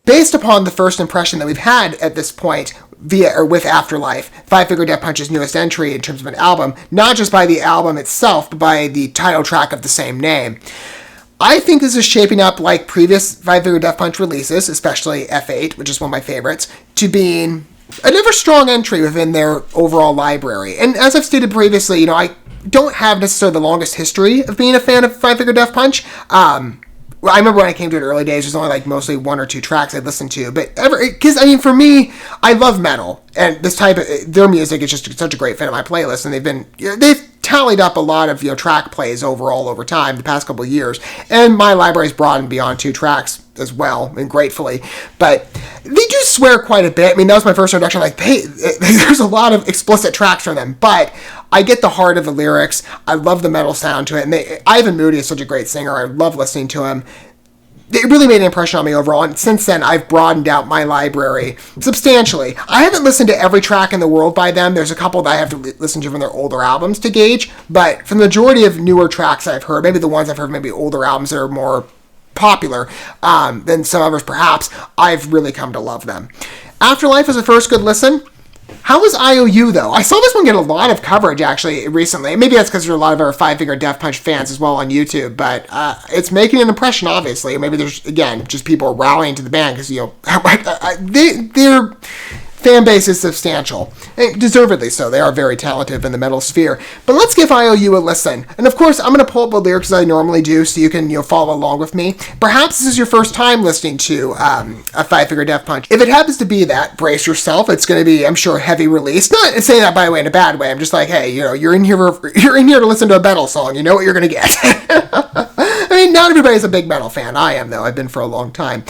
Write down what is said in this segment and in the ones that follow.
Based upon the first impression that we've had at this point via or with Afterlife, Five Finger Death Punch's newest entry in terms of an album, not just by the album itself, but by the title track of the same name, I think this is shaping up like previous Five Finger Death Punch releases, especially F8, which is one of my favorites, to being another strong entry within their overall library. And as I've stated previously, I don't have necessarily the longest history of being a fan of Five Finger Death Punch. I remember when I came to it early days, there's only mostly one or two tracks I'd listen to. But for me, I love metal, and this type of their music is just such a great fit of my playlist. And they've tallied up a lot of track plays overall over time the past couple of years, and my library's broadened beyond 2 tracks as well, and gratefully. But they do swear quite a bit. That was my first introduction. There's a lot of explicit tracks from them, but I get the heart of the lyrics. I love the metal sound to it, and Ivan Moody is such a great singer. I love listening to him. It really made an impression on me overall, and since then, I've broadened out my library substantially. I haven't listened to every track in the world by them. There's a couple that I have to listen to from their older albums to gauge, but from the majority of newer tracks I've heard, maybe the ones I've heard, maybe older albums that are more popular than some others perhaps, I've really come to love them. Afterlife was a first good listen. How was IOU, though? I saw this one get a lot of coverage, actually, recently. Maybe that's because there are a lot of our Five Finger Death Punch fans as well on YouTube, but it's making an impression, obviously. Maybe there's, again, just people rallying to the band because, their fan base is substantial. And deservedly so. They are very talented in the metal sphere. But let's give IOU a listen. And, of course, I'm going to pull up the lyrics as I normally do so you can follow along with me. Perhaps this is your first time listening to a Five Finger Death Punch. If it happens to be that, brace yourself. It's going to be, I'm sure, a heavy release. Not saying that, by the way, in a bad way. I'm just like, hey, you're in here to listen to a metal song. You know what you're going to get. Not everybody's a big metal fan. I am, though. I've been for a long time.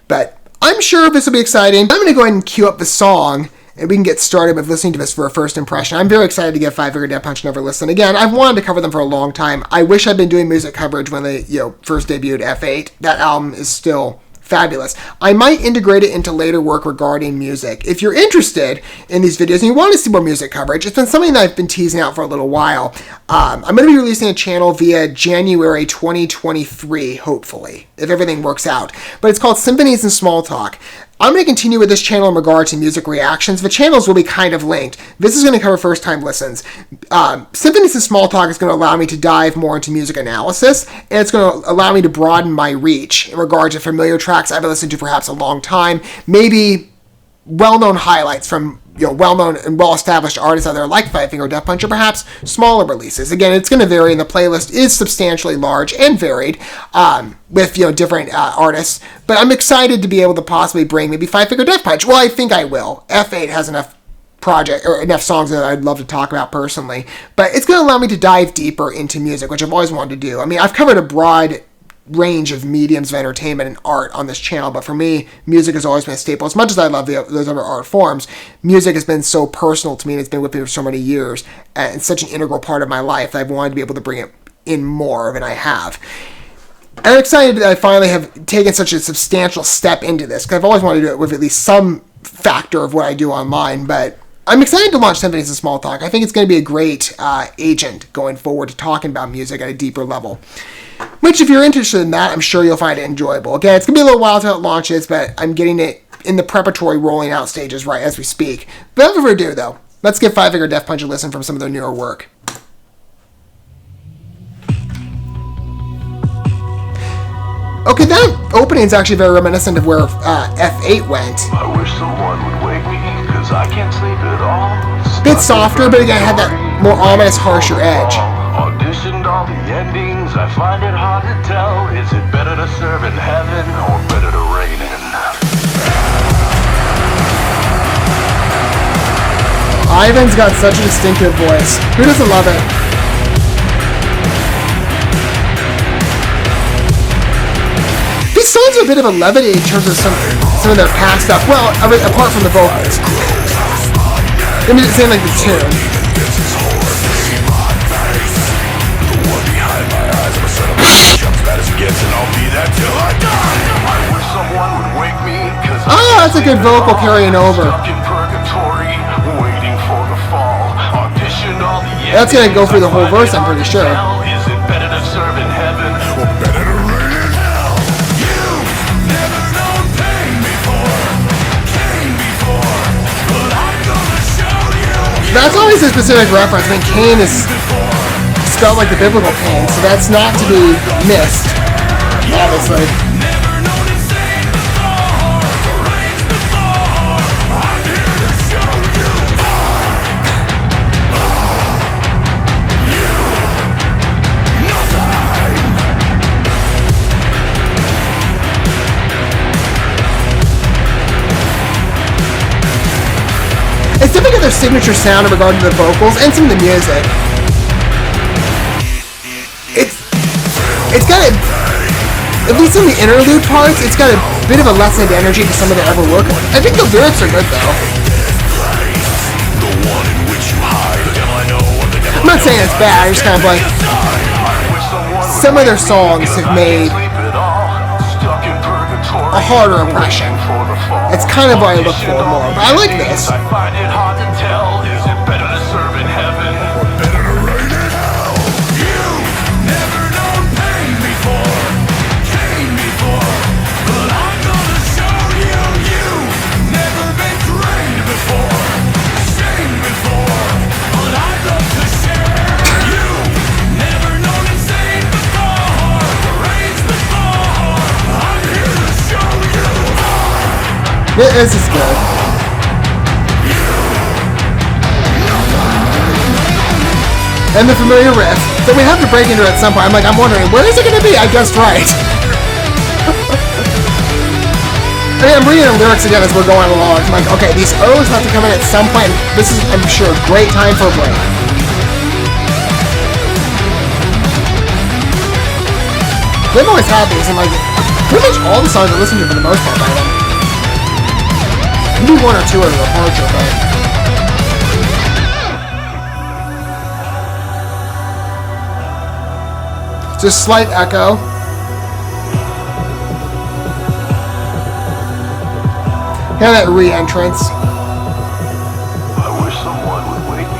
But I'm sure this will be exciting. I'm going to go ahead and cue up the song, and we can get started with listening to this for a first impression. I'm very excited to give Five Finger Death Punch another listen. Again, I've wanted to cover them for a long time. I wish I'd been doing music coverage when they, first debuted F8. That album is still fabulous. I might integrate it into later work regarding music. If you're interested in these videos and you want to see more music coverage, it's been something that I've been teasing out for a little while. I'm going to be releasing a channel via January 2023, hopefully, if everything works out. But it's called Symphonies and Small Talk. I'm going to continue with this channel in regard to music reactions. The channels will be kind of linked. This is going to cover first-time listens. Symphonies and Small Talk is going to allow me to dive more into music analysis, and it's going to allow me to broaden my reach in regard to familiar tracks I've listened to perhaps a long time, maybe well-known highlights from well-known and well-established artists out there like Five Finger Death Punch, or perhaps smaller releases. Again, it's going to vary, and the playlist is substantially large and varied with different artists. But I'm excited to be able to possibly bring maybe Five Finger Death Punch. Well, I think I will. F8 has enough enough songs that I'd love to talk about personally. But it's going to allow me to dive deeper into music, which I've always wanted to do. I've covered a broad range of mediums of entertainment and art on this channel, but for me, music has always been a staple. As much as I love those other art forms, music has been so personal to me, and it's been with me for so many years, and it's such an integral part of my life that I've wanted to be able to bring it in more than I have. And I'm excited that I finally have taken such a substantial step into this, because I've always wanted to do it with at least some factor of what I do online, but I'm excited to launch Symphonies and Small Talk. I think it's going to be a great agent going forward to talking about music at a deeper level. Which, if you're interested in that, I'm sure you'll find it enjoyable. Again, it's going to be a little while until it launches, but I'm getting it in the preparatory rolling out stages right as we speak. But without further ado, though, let's give Five Finger Death Punch a listen from some of their newer work. Okay, that opening is actually very reminiscent of where F8 went. I wish someone would wake me, because I can't sleep at all. Bit softer, but again, it had that more ominous, harsher edge. Auditioned all the endings, I find it hard to tell. Is it better to serve in heaven or better to reign in? Ivan's got such a distinctive voice. Who doesn't love it? These songs are a bit of a levity in terms of some of their past stuff. Well, apart from the vocals. Let me just say like the tune. Oh, that's a good vocal carrying over. That's gonna go through the whole verse, I'm pretty sure. Is it better to serve in heaven or better to reign in hell? That's always a specific reference. I mean, Cain is spelled like the biblical Cain, so that's not to be missed, obviously. It's definitely got their signature sound in regard to the vocals and some of the music. It's got a, at least in the interlude parts, it's got a bit of a lessened energy to some of the other work. I think the lyrics are good though. I'm not saying it's bad, I'm just kind of like, some of their songs have made a harder impression. It's kind of what I look for more, but I like this. I find it hard to tell, is it better to serve in heaven or better to reign in hell? You've never known pain before, Cain before, but I'm gonna show you. You've never been trained before, shamed before, but I'd love to share. You've never known insane before, rage before, I'm here to show you. This is good. And the familiar riff that we have to break into at some point. I'm wondering, where is it going to be? I guessed right. I mean, I'm reading the lyrics again as we're going along. I'm like, okay, these O's have to come in at some point. This is, I'm sure, a great time for a break. They've always had these, and like, pretty much all the songs I listen to for the most part by them. Maybe one or two are a departure, but... Just slight echo. Hear that re-entrance. I wish someone would wake me.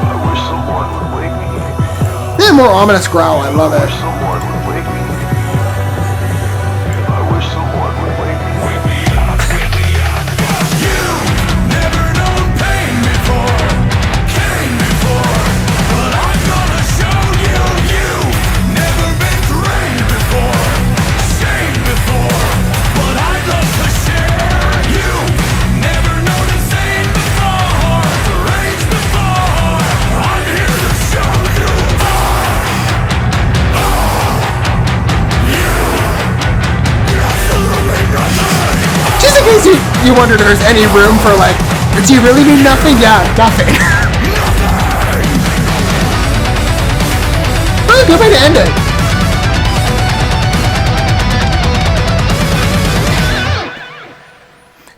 I wish someone would wake me. Yeah, more ominous growl. I love it. Someone would wake me. I wish someone would wake me. Wake me up, wake me up. You've never known pain before, Cain before, but I'm gonna show you. You've never been trained before, shamed before, but I'd love to share. You've never known insane before, rage before, I'm here to show you. Just in case you wondered if there's any room for like, do you really do nothing? Yeah, nothing. Oh, good way to end it.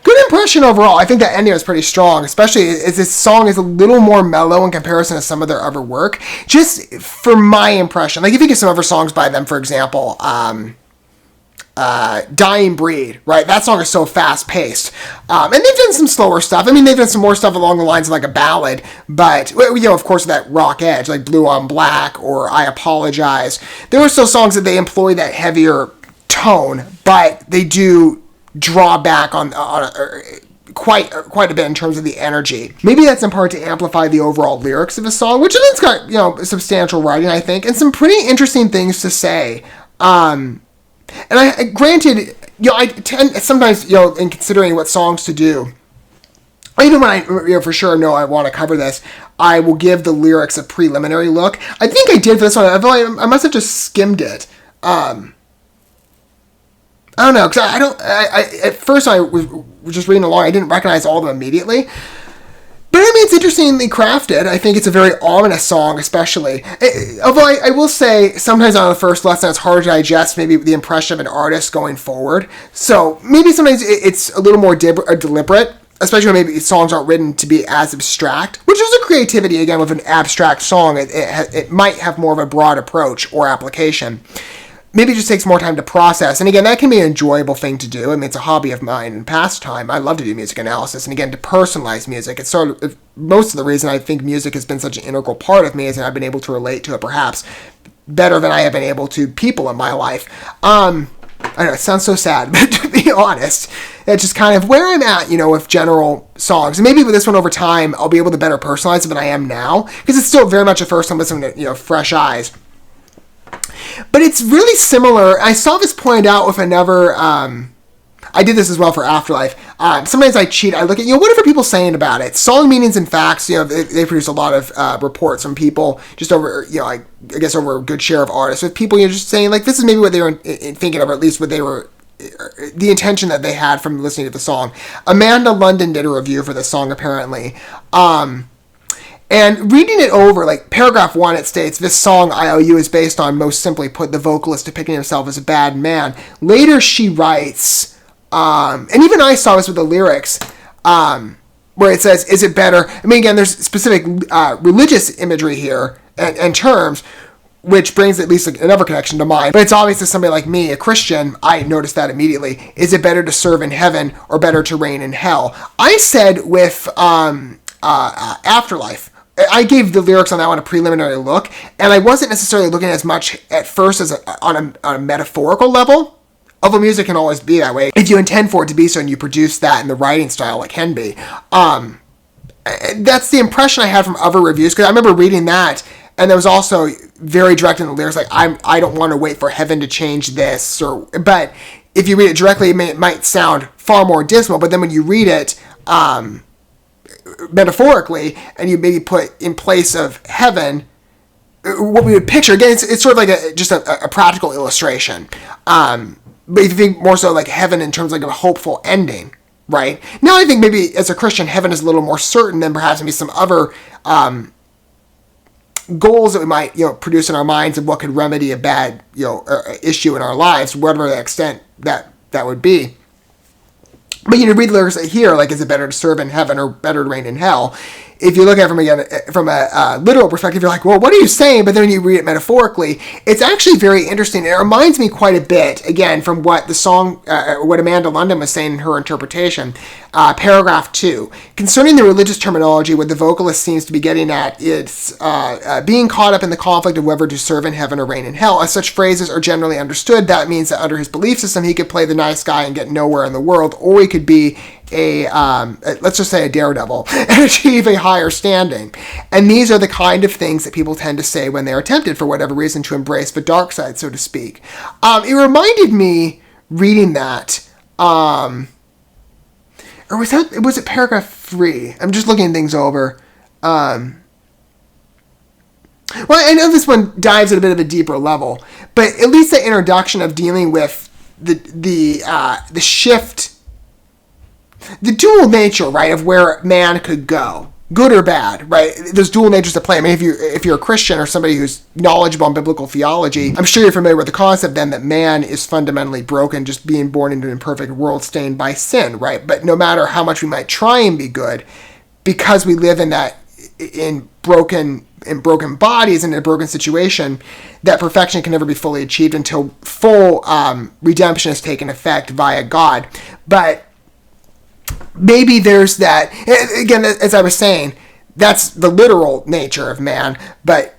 Good impression overall. I think that ending was pretty strong, especially as this song is a little more mellow in comparison to some of their other work. Just for my impression, like if you think of some other songs by them, for example, Dying Breed, right? That song is so fast-paced. And they've done some slower stuff. I mean, they've done some more stuff along the lines of like a ballad, but, you know, of course, that rock edge, like Blue on Black or I Apologize. There are still songs that they employ that heavier tone, but they do draw back on quite a bit in terms of the energy. Maybe that's in part to amplify the overall lyrics of the song, which it's got, you know, substantial writing, I think, and some pretty interesting things to say. And I granted, you know, I tend sometimes, you know, in considering what songs to do, even when I, you know, for sure know I want to cover this, I will give the lyrics a preliminary look. I think I did for this one. I feel like I must have just skimmed it. I don't know, because I at first I was just reading along, I didn't recognize all of them immediately. But I mean, it's interestingly crafted. I think it's a very ominous song, especially. Although I will say, sometimes on the first lesson, it's hard to digest maybe the impression of an artist going forward. So maybe sometimes it's a little more deliberate, especially when maybe songs aren't written to be as abstract, which is a creativity, again, with an abstract song. It might have more of a broad approach or application. Maybe it just takes more time to process. And again, that can be an enjoyable thing to do. I mean, it's a hobby of mine and pastime. I love to do music analysis. And again, to personalize music. It's sort of most of the reason I think music has been such an integral part of me is that I've been able to relate to it perhaps better than I have been able to people in my life. I know it sounds so sad, but to be honest, it's just kind of where I'm at, with general songs. And maybe with this one over time, I'll be able to better personalize it than I am now, because it's still very much at first I'm listening to, fresh eyes. But it's really similar. I saw this pointed out with another, I did this as well for Afterlife. Sometimes I cheat. I look at, what are people saying about it? Song meanings and facts, they produce a lot of reports from people just over, I guess over a good share of artists. With people, just saying, like, this is maybe what they were thinking of, or at least what they were, the intention that they had from listening to the song. Amanda London did a review for this song, apparently. And reading it over, like, paragraph 1, it states, this song, IOU, is based on, most simply put, the vocalist depicting himself as a bad man. Later, she writes, and even I saw this with the lyrics, where it says, is it better? I mean, again, there's specific religious imagery here and terms, which brings at least another connection to mind. But it's obvious to somebody like me, a Christian, I noticed that immediately. Is it better to serve in heaven or better to reign in hell? I said with Afterlife, I gave the lyrics on that one a preliminary look, and I wasn't necessarily looking as much at first as on a metaphorical level, although music can always be that way if you intend for it to be so and you produce that in the writing style it can be. That's the impression I had from other reviews, because I remember reading that, and there was also very direct in the lyrics, like, I don't want to wait for heaven to change this, but if you read it directly, it might sound far more dismal, but then when you read it metaphorically, and you maybe put in place of heaven what we would picture, again, it's sort of like just a practical illustration, but if you think more so like heaven in terms of like a hopeful ending, right? Now I think maybe as a Christian, heaven is a little more certain than perhaps maybe some other goals that we might produce in our minds of what could remedy a bad issue in our lives, whatever the extent that would be. But read the lyrics here, like, is it better to serve in heaven or better to reign in hell? If you look at it from a literal perspective, you're like, well, what are you saying? But then when you read it metaphorically, it's actually very interesting. It reminds me quite a bit, again, from what the song, what Amanda London was saying in her interpretation. Paragraph 2. Concerning the religious terminology, what the vocalist seems to be getting at is being caught up in the conflict of whether to serve in heaven or reign in hell. As such phrases are generally understood, that means that under his belief system, he could play the nice guy and get nowhere in the world, or he could be let's just say a daredevil and achieve a higher standing. And these are the kind of things that people tend to say when they're tempted for whatever reason to embrace the dark side, so to speak. It reminded me reading that, or was it paragraph 3? I'm just looking things over. Well, I know this one dives at a bit of a deeper level, but at least the introduction of dealing with the shift, the dual nature, right, of where man could go, good or bad, right? There's dual natures at play. I mean, if you're a Christian or somebody who's knowledgeable on biblical theology, I'm sure you're familiar with the concept then that man is fundamentally broken, just being born into an imperfect world stained by sin, right? But no matter how much we might try and be good, because we live in broken bodies and in a broken situation, that perfection can never be fully achieved until full redemption has taken effect via God. But maybe there's that, again, as I was saying, that's the literal nature of man. But,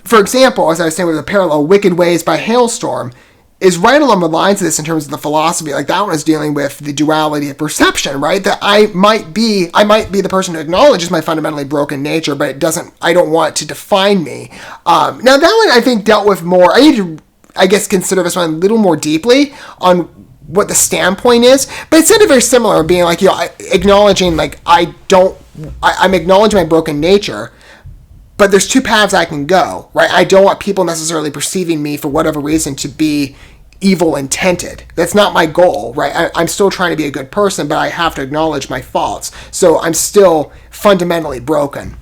for example, as I was saying with the parallel, Wicked Ways by Hailstorm is right along the lines of this in terms of the philosophy. Like, that one is dealing with the duality of perception, right? That I might be the person who acknowledges my fundamentally broken nature, but I don't want to define me. Now, that one I think dealt with more, I need to, I guess, consider this one a little more deeply on what the standpoint is, but it sounded very similar, being like, acknowledging, like, I'm acknowledging my broken nature, but there's two paths I can go, right? I don't want people necessarily perceiving me for whatever reason to be evil intended. That's not my goal, right? I'm still trying to be a good person, but I have to acknowledge my faults. So I'm still fundamentally broken,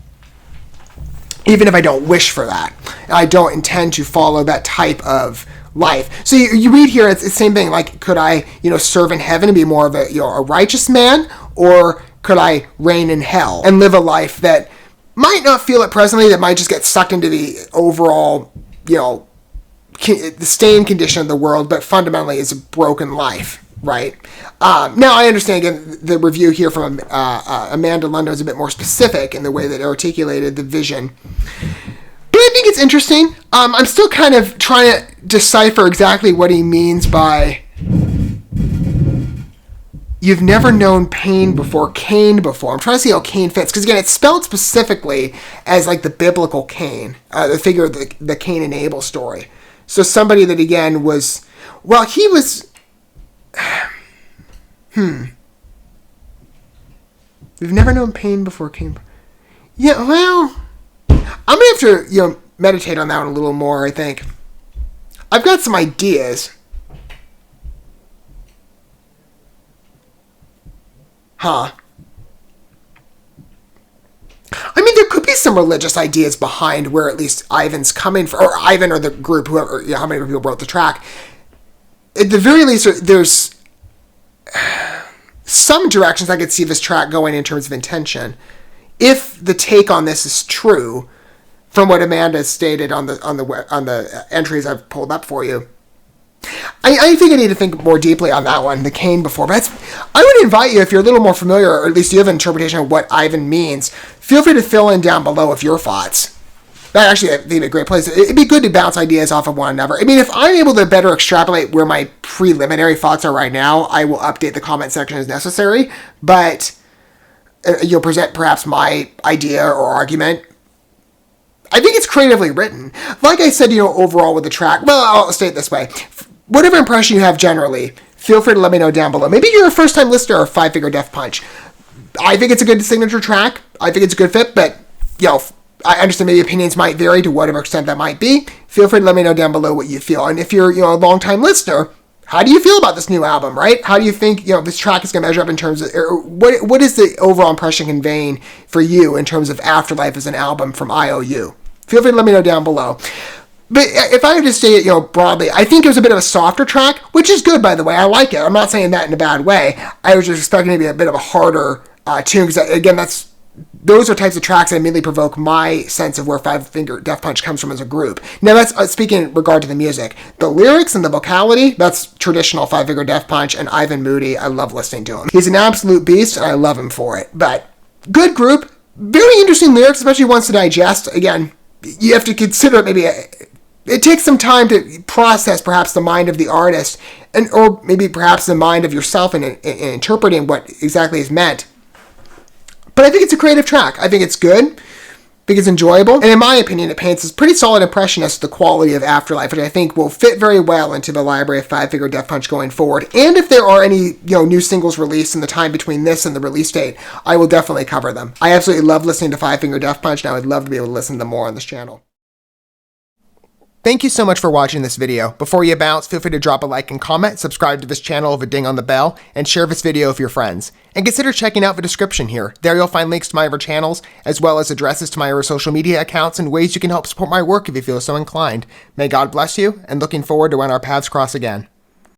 even if I don't wish for that. I don't intend to follow that type of life. So you read here, it's the same thing. Like, could I, serve in heaven and be more of a righteous man, or could I reign in hell and live a life that might not feel it presently, that might just get sucked into the overall, the stained condition of the world, but fundamentally is a broken life, right? Now, I understand, again, the review here from Amanda London is a bit more specific in the way that it articulated the vision. But I think it's interesting. I'm still kind of trying to decipher exactly what he means by you've never known pain before, Cain before. I'm trying to see how Cain fits, because again, it's spelled specifically as like the biblical Cain, the figure of the Cain and Abel story. So somebody that again was, well, he was, We've never known pain before Cain. Yeah, well, I'm gonna have to, meditate on that one a little more, I think. I've got some ideas. Huh. I mean, there could be some religious ideas behind where at least Ivan's coming from, or Ivan or the group, whoever, how many people wrote the track. At the very least, there's some directions I could see this track going in terms of intention. If the take on this is true, from what Amanda stated on the entries I've pulled up for you, I think I need to think more deeply on that one, the Cain before. But I would invite you, if you're a little more familiar, or at least you have an interpretation of what Ivan means, feel free to fill in down below with your thoughts. That actually, I think, would be a great place. It'd be good to bounce ideas off of one another. I mean, if I'm able to better extrapolate where my preliminary thoughts are right now, I will update the comment section as necessary. But you'll present perhaps my idea or argument. I think it's creatively written. Like I said, overall with the track, well, I'll state it this way. Whatever impression you have generally, feel free to let me know down below. Maybe you're a first-time listener of Five Finger Death Punch. I think it's a good signature track. I think it's a good fit, but, I understand maybe opinions might vary to whatever extent that might be. Feel free to let me know down below what you feel. And if you're, a long-time listener, how do you feel about this new album, right? How do you think, this track is going to measure up in terms of, or what is the overall impression conveying for you in terms of Afterlife as an album from IOU? Feel free to let me know down below. But if I were to say it, broadly, I think it was a bit of a softer track, which is good, by the way. I like it. I'm not saying that in a bad way. I was just expecting maybe a bit of a harder tune, because, again, those are types of tracks that immediately provoke my sense of where Five Finger Death Punch comes from as a group. Now, that's speaking in regard to the music. The lyrics and the vocality, that's traditional Five Finger Death Punch, and Ivan Moody, I love listening to him. He's an absolute beast, and I love him for it. But good group, very interesting lyrics, especially once to digest. Again, you have to consider it maybe it takes some time to process perhaps the mind of the artist, or maybe perhaps the mind of yourself in interpreting what exactly is meant. But I think it's a creative track. I think it's good. I think it's enjoyable. And in my opinion, it paints a pretty solid impression as to the quality of Afterlife, which I think will fit very well into the library of Five Finger Death Punch going forward. And if there are any, new singles released in the time between this and the release date, I will definitely cover them. I absolutely love listening to Five Finger Death Punch, and I would love to be able to listen to them more on this channel. Thank you so much for watching this video. Before you bounce, feel free to drop a like and comment, subscribe to this channel with a ding on the bell, and share this video with your friends. And consider checking out the description here. There you'll find links to my other channels, as well as addresses to my other social media accounts and ways you can help support my work if you feel so inclined. May God bless you, and looking forward to when our paths cross again.